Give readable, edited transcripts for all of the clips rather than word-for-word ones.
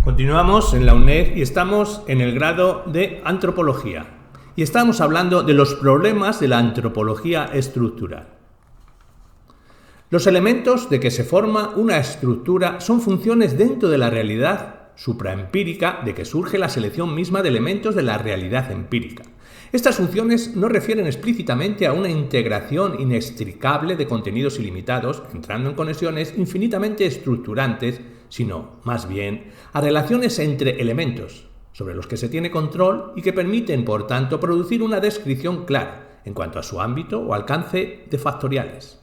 Continuamos en la UNED y estamos en el grado de Antropología. Y estamos hablando de los problemas de la antropología estructural. Los elementos de que se forma una estructura son funciones dentro de la realidad supraempírica de que surge la selección misma de elementos de la realidad empírica. Estas funciones no refieren explícitamente a una integración inextricable de contenidos ilimitados, entrando en conexiones infinitamente estructurantes, sino, más bien, a relaciones entre elementos, sobre los que se tiene control y que permiten, por tanto, producir una descripción clara en cuanto a su ámbito o alcance de factoriales.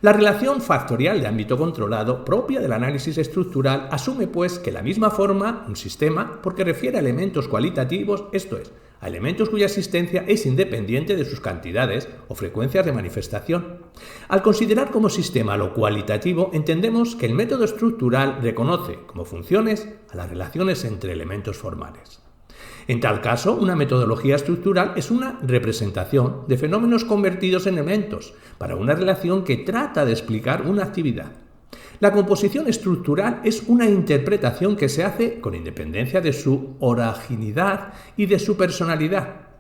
La relación factorial de ámbito controlado, propia del análisis estructural, asume pues que la misma forma un sistema porque refiere a elementos cualitativos, esto es, a elementos cuya existencia es independiente de sus cantidades o frecuencias de manifestación. Al considerar como sistema lo cualitativo, entendemos que el método estructural reconoce como funciones a las relaciones entre elementos formales. En tal caso, una metodología estructural es una representación de fenómenos convertidos en elementos para una relación que trata de explicar una actividad. La composición estructural es una interpretación que se hace con independencia de su oraginidad y de su personalidad.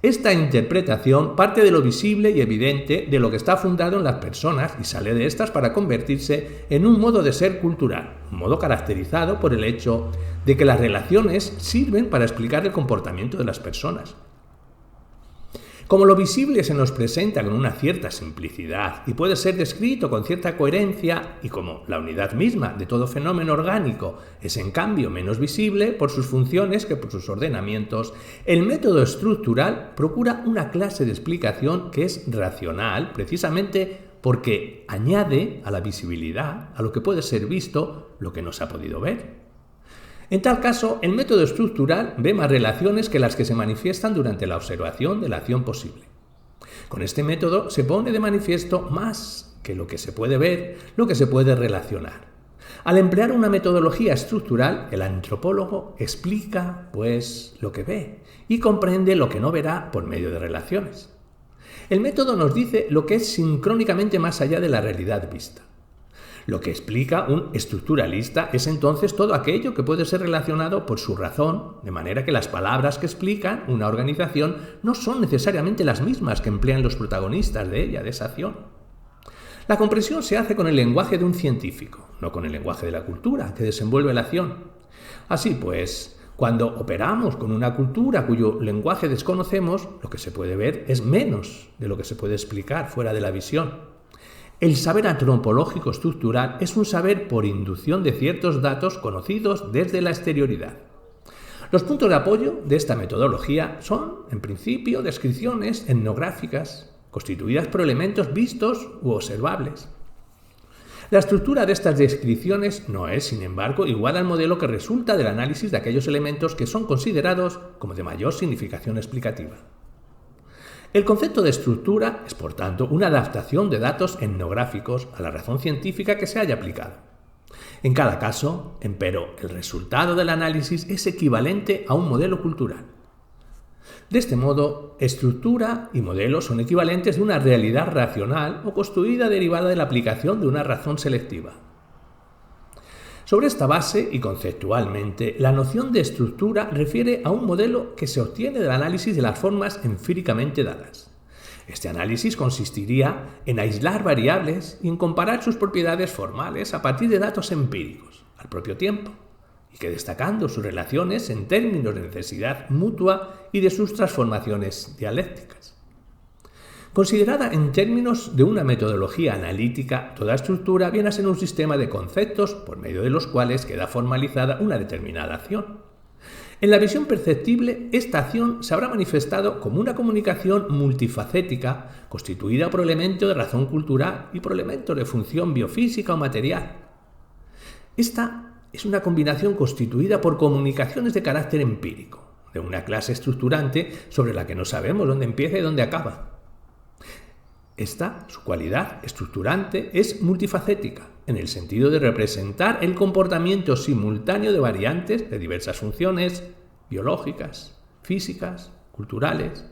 Esta interpretación parte de lo visible y evidente de lo que está fundado en las personas y sale de estas para convertirse en un modo de ser cultural, un modo caracterizado por el hecho de que las relaciones sirven para explicar el comportamiento de las personas. Como lo visible se nos presenta con una cierta simplicidad y puede ser descrito con cierta coherencia, y como la unidad misma de todo fenómeno orgánico es en cambio menos visible por sus funciones que por sus ordenamientos, el método estructural procura una clase de explicación que es racional precisamente porque añade a la visibilidad, a lo que puede ser visto, lo que no se ha podido ver. En tal caso, el método estructural ve más relaciones que las que se manifiestan durante la observación de la acción posible. Con este método se pone de manifiesto más que lo que se puede ver, lo que se puede relacionar. Al emplear una metodología estructural, el antropólogo explica, pues, lo que ve y comprende lo que no verá por medio de relaciones. El método nos dice lo que es sincrónicamente más allá de la realidad vista. Lo que explica un estructuralista es entonces todo aquello que puede ser relacionado por su razón, de manera que las palabras que explican una organización no son necesariamente las mismas que emplean los protagonistas de ella, de esa acción. La comprensión se hace con el lenguaje de un científico, no con el lenguaje de la cultura que desenvuelve la acción. Así pues, cuando operamos con una cultura cuyo lenguaje desconocemos, lo que se puede ver es menos de lo que se puede explicar fuera de la visión. El saber antropológico estructural es un saber por inducción de ciertos datos conocidos desde la exterioridad. Los puntos de apoyo de esta metodología son, en principio, descripciones etnográficas, constituidas por elementos vistos u observables. La estructura de estas descripciones no es, sin embargo, igual al modelo que resulta del análisis de aquellos elementos que son considerados como de mayor significación explicativa. El concepto de estructura es, por tanto, una adaptación de datos etnográficos a la razón científica que se haya aplicado. En cada caso, empero, el resultado del análisis es equivalente a un modelo cultural. De este modo, estructura y modelo son equivalentes de una realidad racional o construida derivada de la aplicación de una razón selectiva. Sobre esta base y conceptualmente, la noción de estructura refiere a un modelo que se obtiene del análisis de las formas empíricamente dadas. Este análisis consistiría en aislar variables y en comparar sus propiedades formales a partir de datos empíricos, al propio tiempo, y que destacando sus relaciones en términos de necesidad mutua y de sus transformaciones dialécticas. Considerada en términos de una metodología analítica, toda estructura viene a ser un sistema de conceptos por medio de los cuales queda formalizada una determinada acción. En la visión perceptible, esta acción se habrá manifestado como una comunicación multifacética constituida por elementos de razón cultural y por elementos de función biofísica o material. Esta es una combinación constituida por comunicaciones de carácter empírico, de una clase estructurante sobre la que no sabemos dónde empieza y dónde acaba. Esta, su cualidad estructurante, es multifacética, en el sentido de representar el comportamiento simultáneo de variantes de diversas funciones biológicas, físicas, culturales,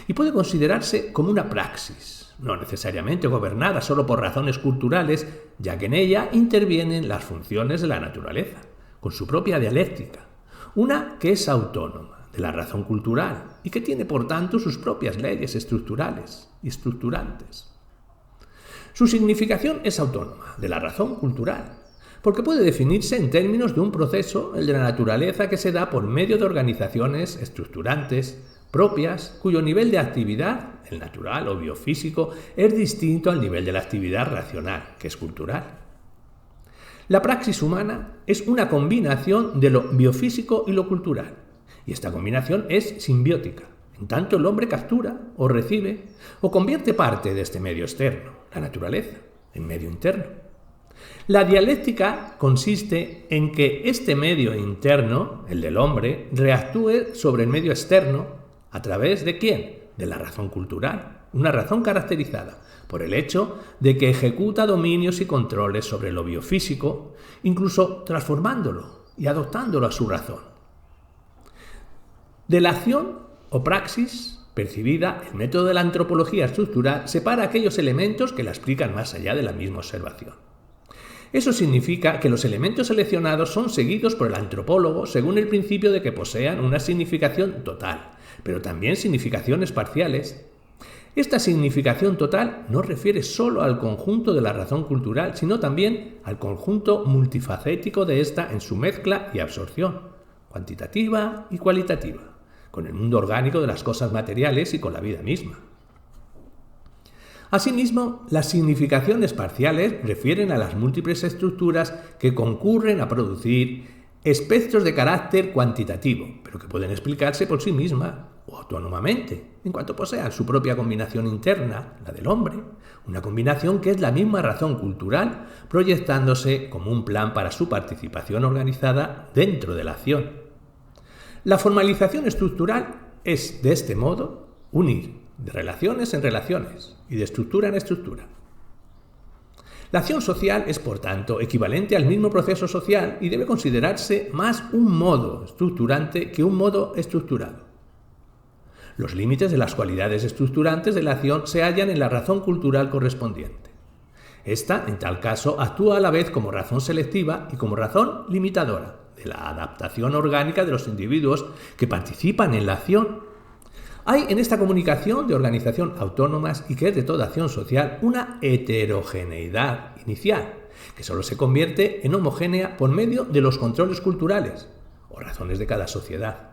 y puede considerarse como una praxis, no necesariamente gobernada solo por razones culturales, ya que en ella intervienen las funciones de la naturaleza, con su propia dialéctica, una que es autónoma de la razón cultural y que tiene por tanto sus propias leyes estructurales y estructurantes. Su significación es autónoma de la razón cultural, porque puede definirse en términos de un proceso, el de la naturaleza, que se da por medio de organizaciones estructurantes propias, cuyo nivel de actividad, el natural o biofísico, es distinto al nivel de la actividad racional, que es cultural. La praxis humana es una combinación de lo biofísico y lo cultural, y esta combinación es simbiótica. En tanto el hombre captura o recibe o convierte parte de este medio externo, la naturaleza, en medio interno. La dialéctica consiste en que este medio interno, el del hombre, reactúe sobre el medio externo a través de ¿quién? De la razón cultural, una razón caracterizada por el hecho de que ejecuta dominios y controles sobre lo biofísico, incluso transformándolo y adoptándolo a su razón. De la acción o praxis percibida, el método de la antropología estructural separa aquellos elementos que la explican más allá de la misma observación. Eso significa que los elementos seleccionados son seguidos por el antropólogo según el principio de que posean una significación total, pero también significaciones parciales. Esta significación total no refiere solo al conjunto de la razón cultural, sino también al conjunto multifacético de esta en su mezcla y absorción, cuantitativa y cualitativa, con el mundo orgánico de las cosas materiales y con la vida misma. Asimismo, las significaciones parciales refieren a las múltiples estructuras que concurren a producir espectros de carácter cuantitativo, pero que pueden explicarse por sí mismas o autónomamente, en cuanto posean su propia combinación interna, la del hombre, una combinación que es la misma razón cultural, proyectándose como un plan para su participación organizada dentro de la acción. La formalización estructural es, de este modo, unir de relaciones en relaciones y de estructura en estructura. La acción social es, por tanto, equivalente al mismo proceso social y debe considerarse más un modo estructurante que un modo estructurado. Los límites de las cualidades estructurantes de la acción se hallan en la razón cultural correspondiente. Esta, en tal caso, actúa a la vez como razón selectiva y como razón limitadora de la adaptación orgánica de los individuos que participan en la acción. Hay en esta comunicación de organización autónomas y que es de toda acción social una heterogeneidad inicial, que solo se convierte en homogénea por medio de los controles culturales o razones de cada sociedad.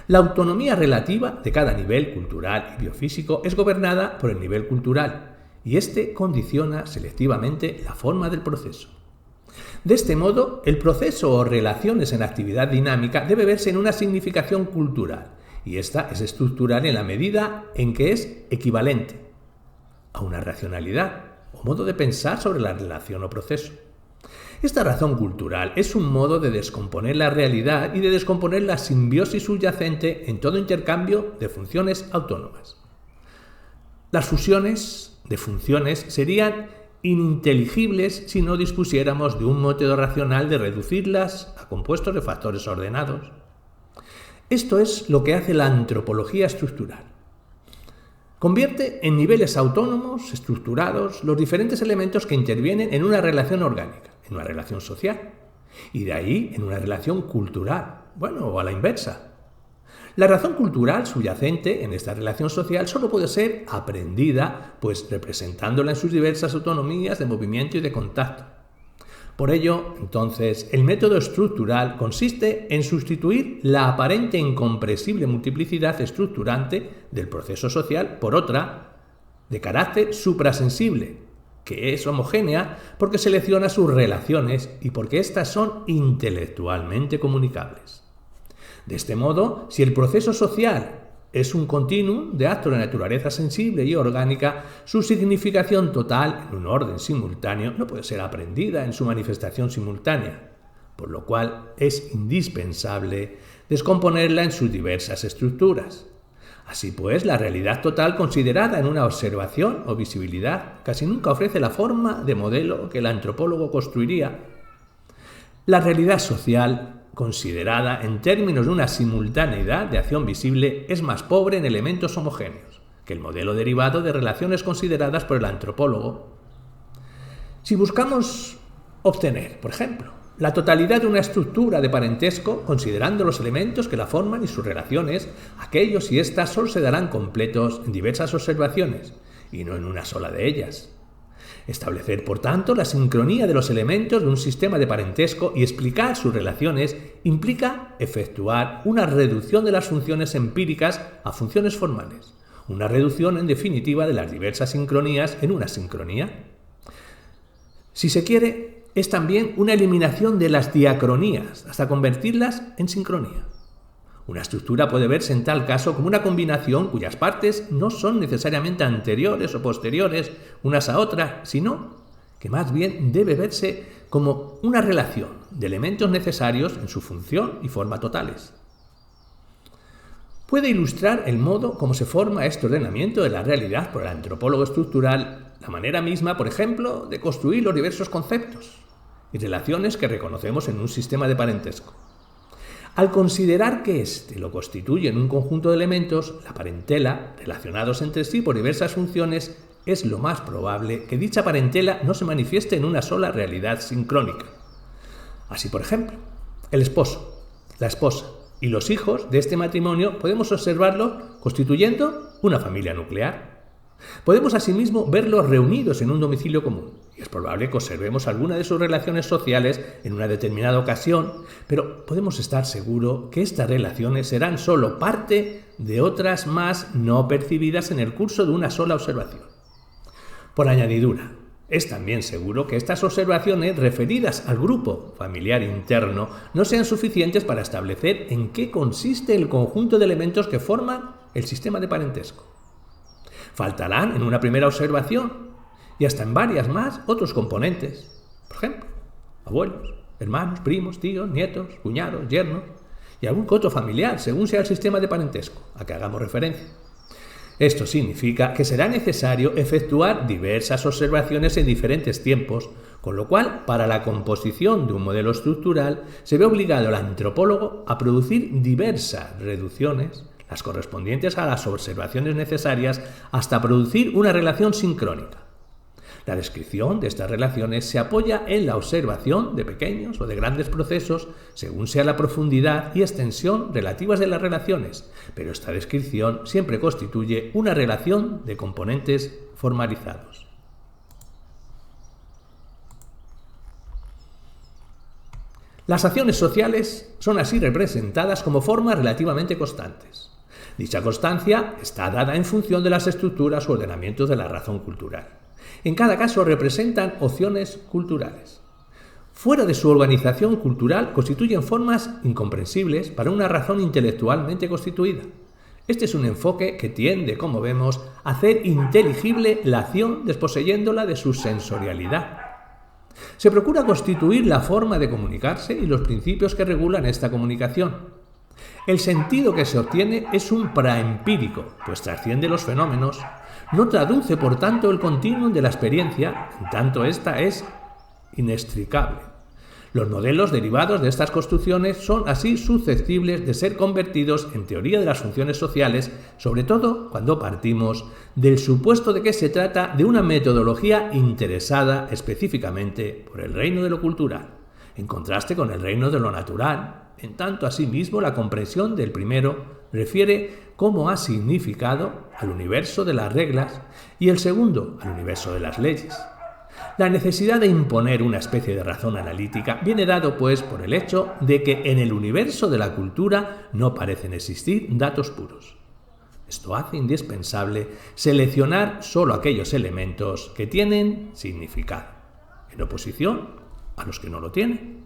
La autonomía relativa de cada nivel cultural y biofísico es gobernada por el nivel cultural y este condiciona selectivamente la forma del proceso. De este modo, el proceso o relaciones en actividad dinámica debe verse en una significación cultural, y esta es estructural en la medida en que es equivalente a una racionalidad o modo de pensar sobre la relación o proceso. Esta razón cultural es un modo de descomponer la realidad y de descomponer la simbiosis subyacente en todo intercambio de funciones autónomas. Las fusiones de funciones serían ininteligibles si no dispusiéramos de un método racional de reducirlas a compuestos de factores ordenados. Esto es lo que hace la antropología estructural. Convierte en niveles autónomos, estructurados, los diferentes elementos que intervienen en una relación orgánica, en una relación social, y de ahí en una relación cultural, o a la inversa. La razón cultural subyacente en esta relación social solo puede ser aprendida, pues representándola en sus diversas autonomías de movimiento y de contacto. Por ello, entonces, el método estructural consiste en sustituir la aparente e incomprensible multiplicidad estructurante del proceso social por otra, de carácter suprasensible, que es homogénea porque selecciona sus relaciones y porque éstas son intelectualmente comunicables. De este modo, si el proceso social es un continuum de actos de naturaleza sensible y orgánica, su significación total en un orden simultáneo no puede ser aprendida en su manifestación simultánea, por lo cual es indispensable descomponerla en sus diversas estructuras. Así pues, la realidad total considerada en una observación o visibilidad casi nunca ofrece la forma de modelo que el antropólogo construiría. La realidad social considerada en términos de una simultaneidad de acción visible, es más pobre en elementos homogéneos que el modelo derivado de relaciones consideradas por el antropólogo. Si buscamos obtener, por ejemplo, la totalidad de una estructura de parentesco, considerando los elementos que la forman y sus relaciones, aquellos y éstas solo se darán completos en diversas observaciones, y no en una sola de ellas. Establecer, por tanto, la sincronía de los elementos de un sistema de parentesco y explicar sus relaciones implica efectuar una reducción de las funciones empíricas a funciones formales, una reducción, en definitiva, de las diversas sincronías en una sincronía. Si se quiere, es también una eliminación de las diacronías, hasta convertirlas en sincronía. Una estructura puede verse en tal caso como una combinación cuyas partes no son necesariamente anteriores o posteriores unas a otras, sino que más bien debe verse como una relación de elementos necesarios en su función y forma totales. Puede ilustrar el modo como se forma este ordenamiento de la realidad por el antropólogo estructural la manera misma, por ejemplo, de construir los diversos conceptos y relaciones que reconocemos en un sistema de parentesco. Al considerar que éste lo constituye en un conjunto de elementos, la parentela, relacionados entre sí por diversas funciones, es lo más probable que dicha parentela no se manifieste en una sola realidad sincrónica. Así, por ejemplo, el esposo, la esposa y los hijos de este matrimonio podemos observarlo constituyendo una familia nuclear. Podemos asimismo verlos reunidos en un domicilio común, y es probable que observemos alguna de sus relaciones sociales en una determinada ocasión, pero podemos estar seguros que estas relaciones serán solo parte de otras más no percibidas en el curso de una sola observación. Por añadidura, es también seguro que estas observaciones referidas al grupo familiar interno no sean suficientes para establecer en qué consiste el conjunto de elementos que forman el sistema de parentesco. Faltarán en una primera observación y hasta en varias más otros componentes, por ejemplo, abuelos, hermanos, primos, tíos, nietos, cuñados, yernos y algún que otro familiar, según sea el sistema de parentesco a que hagamos referencia. Esto significa que será necesario efectuar diversas observaciones en diferentes tiempos, con lo cual, para la composición de un modelo estructural, se ve obligado el antropólogo a producir diversas reducciones, las correspondientes a las observaciones necesarias, hasta producir una relación sincrónica. La descripción de estas relaciones se apoya en la observación de pequeños o de grandes procesos, según sea la profundidad y extensión relativas de las relaciones, pero esta descripción siempre constituye una relación de componentes formalizados. Las acciones sociales son así representadas como formas relativamente constantes. Dicha constancia está dada en función de las estructuras o ordenamientos de la razón cultural. En cada caso representan opciones culturales. Fuera de su organización cultural constituyen formas incomprensibles para una razón intelectualmente constituida. Este es un enfoque que tiende, como vemos, a hacer inteligible la acción desposeyéndola de su sensorialidad. Se procura constituir la forma de comunicarse y los principios que regulan esta comunicación. El sentido que se obtiene es un praempírico, pues trasciende los fenómenos, no traduce por tanto el continuum de la experiencia, en tanto ésta es inextricable. Los modelos derivados de estas construcciones son así susceptibles de ser convertidos en teoría de las funciones sociales, sobre todo cuando partimos del supuesto de que se trata de una metodología interesada específicamente por el reino de lo cultural, en contraste con el reino de lo natural. En tanto, asimismo, la comprensión del primero refiere cómo ha significado al universo de las reglas y el segundo al universo de las leyes. La necesidad de imponer una especie de razón analítica viene dado, pues, por el hecho de que en el universo de la cultura no parecen existir datos puros. Esto hace indispensable seleccionar solo aquellos elementos que tienen significado, en oposición a los que no lo tienen.